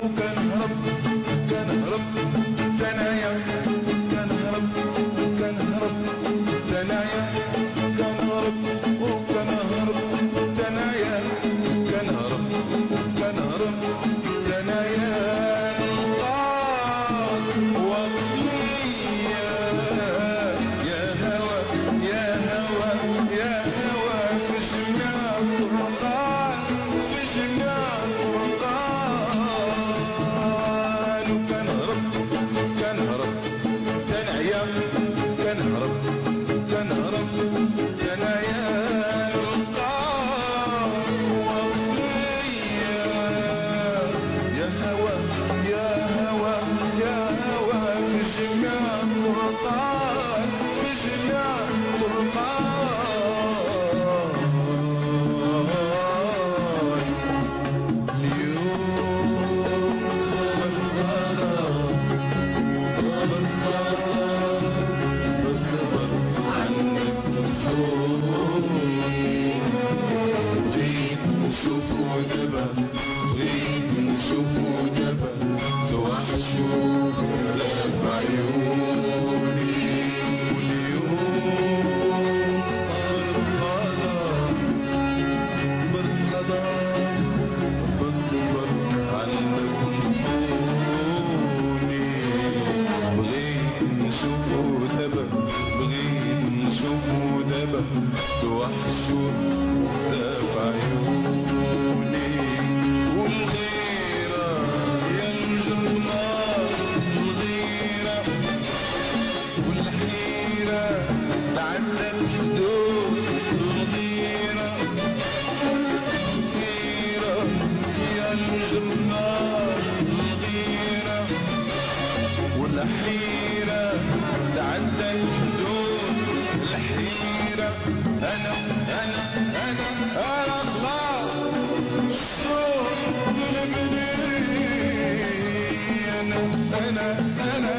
وكنهرب كنهرب تنايا كنهرب كنهرب تنايا كنهرب وكنهرب تنايا كنهرب كنهرب تنايا كنهرب كنهرب تنايا القاع وصليا يا هوى يا هوى يا هوى في جميع الطرقات في جميع الطرقات اليوم صبت غلا صبت الصبر عنك مسحورني بغيت نشوفو دابا بغيت نشوفو دابا توحشو بزاف عيوني واليوم صبرت غلا بالصبر عنك مسحورني بغيت نشوفو دابا بغيت نشوفو دابا توحشو بزاف عيوني والغيرة يا الجنار الغيرة والحيرة تعدى الحدود الغيرة الغيرة يا الجنار الغيرة والحيرة تعدى الحدود الحيرة أنا خلاص الشوق غلبني أنا